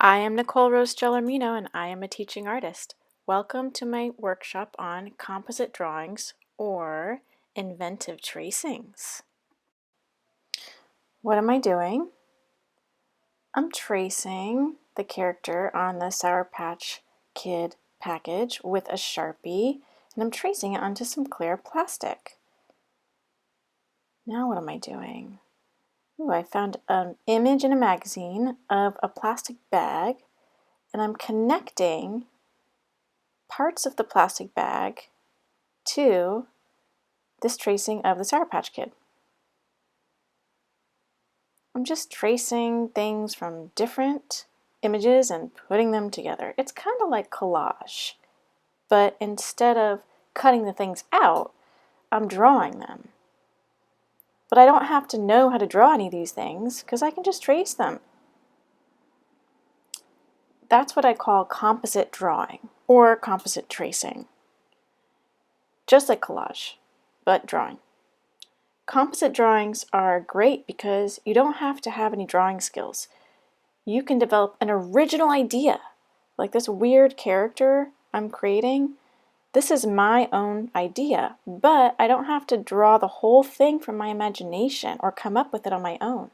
I am Nicole Rose Gellermino and I am a teaching artist. Welcome to my workshop on composite drawings or inventive tracings. What am I doing? I'm tracing the character on the Sour Patch Kid package with a Sharpie, and I'm tracing it onto some clear plastic. Now what am I doing? I found an image in a magazine of a plastic bag, and I'm connecting parts of the plastic bag to this tracing of the Sour Patch Kid. I'm just tracing things from different images and putting them together. It's kind of like collage, but instead of cutting the things out, I'm drawing them. But I don't have to know how to draw any of these things because I can just trace them. That's what I call composite drawing or composite tracing. Just like collage, but drawing. Composite drawings are great because you don't have to have any drawing skills. You can develop an original idea, like this weird character I'm creating. This is my own idea, but I don't have to draw the whole thing from my imagination or come up with it on my own.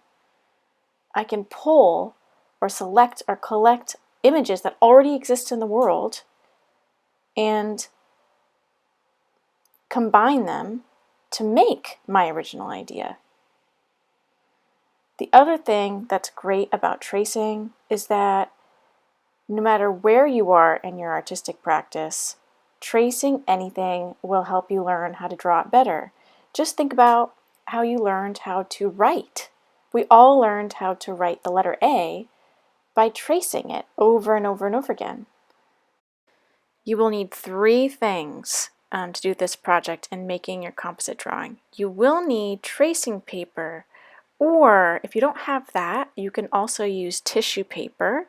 I can pull or select or collect images that already exist in the world and combine them to make my original idea. The other thing that's great about tracing is that no matter where you are in your artistic practice, tracing anything will help you learn how to draw it better. Just think about how you learned how to write. We all learned how to write the letter A by tracing it over and over and over again. You will need three things to do this project in making your composite drawing. You will need tracing paper, or if you don't have that, you can also use tissue paper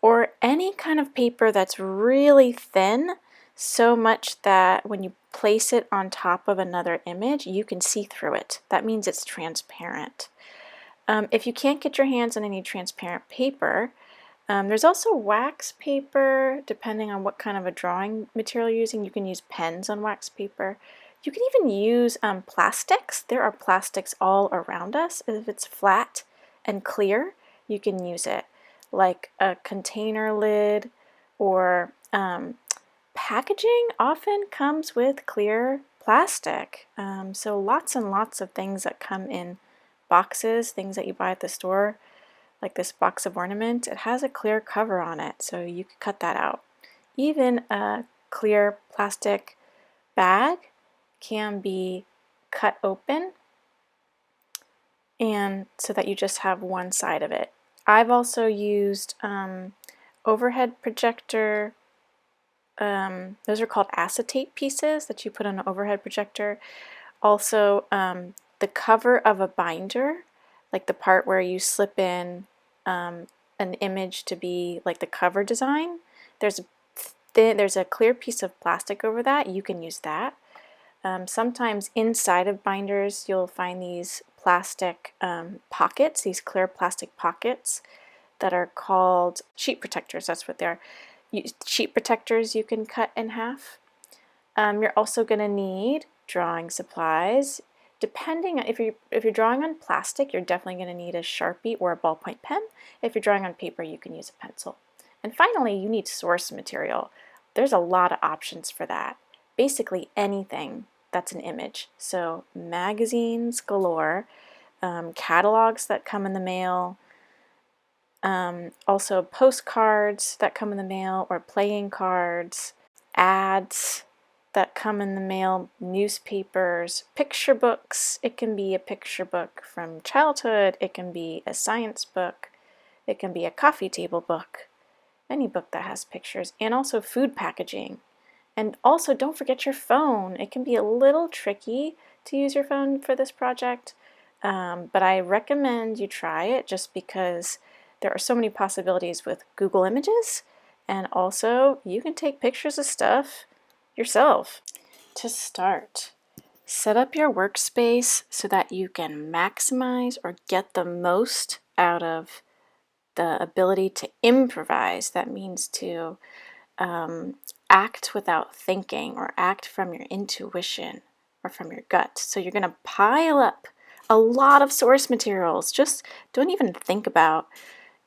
or any kind of paper that's really thin, so much that when you place it on top of another image, you can see through it. That means it's transparent. If you can't get your hands on any transparent paper, there's also wax paper, depending on what kind of a drawing material you're using. You can use pens on wax paper. You can even use plastics. There are plastics all around us. If it's flat and clear, you can use it, like a container lid, or packaging often comes with clear plastic. So lots and lots of things that come in boxes, things that you buy at the store, like this box of ornament, it has a clear cover on it, so you could cut that out. Even a clear plastic bag can be cut open, and so that you just have one side of it. I've also used overhead projector, those are called acetate pieces that you put on an overhead projector. Also the cover of a binder, like the part where you slip in an image to be like the cover design. There's a clear piece of plastic over that. You can use that. Sometimes inside of binders you'll find these plastic pockets, these clear plastic pockets that are called sheet protectors. That's what they are. Sheet protectors you can cut in half. You're also going to need drawing supplies. Depending on if you're drawing on plastic, you're definitely going to need a Sharpie or a ballpoint pen. If you're drawing on paper, you can use a pencil. And finally, you need source material. There's a lot of options for that. Basically anything that's an image. So magazines galore, catalogs that come in the mail, also postcards that come in the mail, or playing cards, ads that come in the mail, newspapers, picture books. It can be a picture book from childhood, it can be a science book, it can be a coffee table book, any book that has pictures, and also food packaging. And also don't forget your phone. It can be a little tricky to use your phone for this project, but I recommend you try it just because there are so many possibilities with Google Images, and also you can take pictures of stuff yourself. To start, set up your workspace so that you can maximize or get the most out of the ability to improvise. That means to act without thinking or act from your intuition or from your gut. So you're going to pile up a lot of source materials. Just don't even think about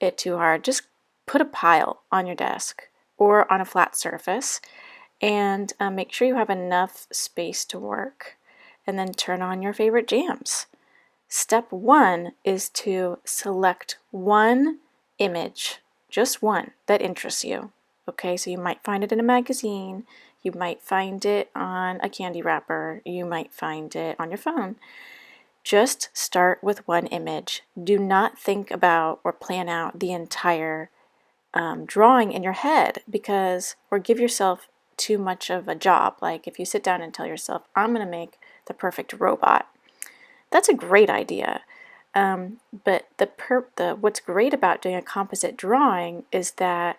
it too hard. Just put a pile on your desk or on a flat surface and make sure you have enough space to work, and then turn on your favorite jams. Step 1 is to select one image, just one, that interests you. Okay, so you might find it in a magazine, you might find it on a candy wrapper, you might find it on your phone. Just start with one image. Do not think about or plan out the entire drawing in your head, or give yourself too much of a job. Like if you sit down and tell yourself, I'm going to make the perfect robot. That's a great idea. But what's great about doing a composite drawing is that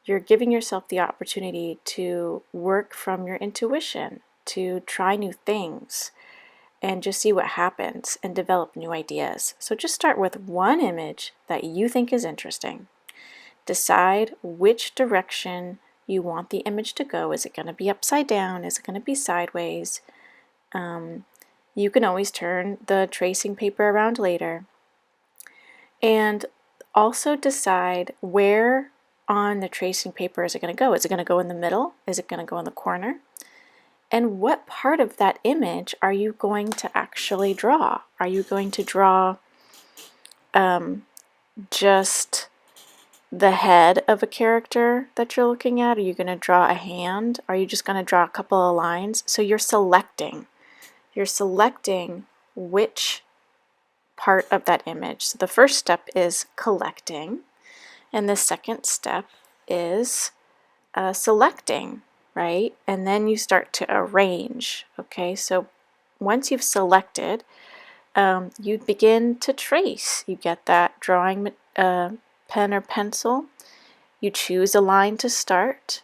you're giving yourself the opportunity to work from your intuition, to try new things, and just see what happens and develop new ideas. So just start with one image that you think is interesting. Decide which direction you want the image to go. Is it going to be upside down? Is it going to be sideways? You can always turn the tracing paper around later. And also decide where on the tracing paper is it going to go. Is it going to go in the middle? Is it going to go in the corner? And what part of that image are you going to actually draw? Are you going to draw just the head of a character that you're looking at? Are you going to draw a hand? Are you just going to draw a couple of lines? So you're selecting which part of that image. So the first step is collecting, and the second step is selecting, right? And then you start to arrange. Okay, so once you've selected, you begin to trace. You get that drawing pen or pencil, you choose a line to start,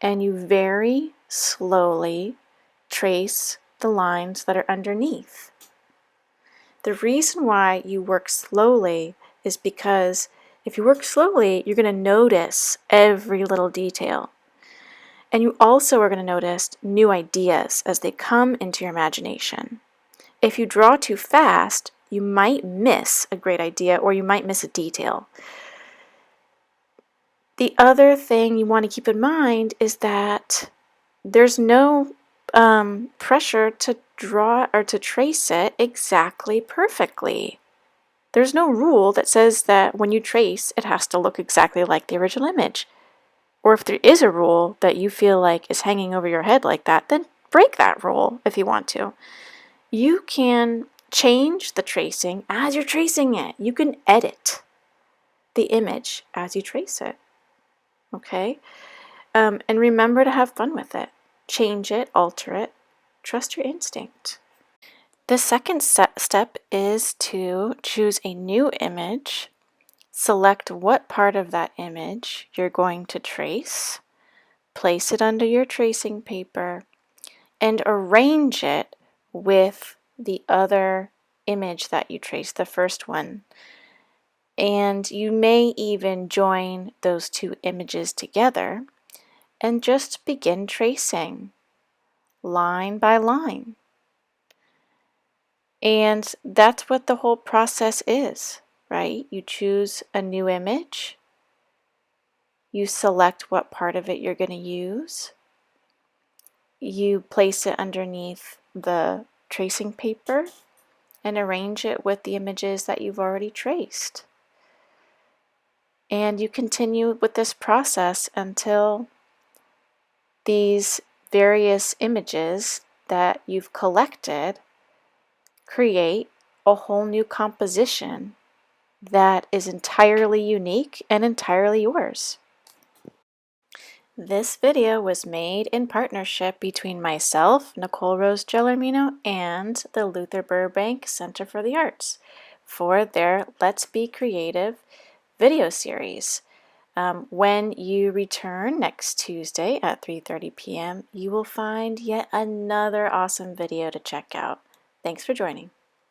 and you very slowly trace the lines that are underneath. The reason why you work slowly is because if you work slowly, you're going to notice every little detail. And you also are going to notice new ideas as they come into your imagination. If you draw too fast, you might miss a great idea or you might miss a detail. The other thing you want to keep in mind is that there's no pressure to draw or to trace it exactly perfectly. There's no rule that says that when you trace, it has to look exactly like the original image. Or if there is a rule that you feel like is hanging over your head like that, then break that rule if you want to. You can change the tracing as you're tracing it. You can edit the image as you trace it. Okay? And remember to have fun with it. Change it, alter it, trust your instinct. The second step is to choose a new image, select what part of that image you're going to trace, place it under your tracing paper, and arrange it with the other image that you traced, the first one. And you may even join those two images together and just begin tracing line by line. And that's what the whole process is, right? You choose a new image, you select what part of it you're going to use, you place it underneath the tracing paper and arrange it with the images that you've already traced. And you continue with this process until these various images that you've collected create a whole new composition that is entirely unique and entirely yours. This video was made in partnership between myself, Nicole Rose Gellermino, and the Luther Burbank Center for the Arts for their Let's Be Creative video series. When you return next Tuesday at 3:30 p.m., you will find yet another awesome video to check out. Thanks for joining.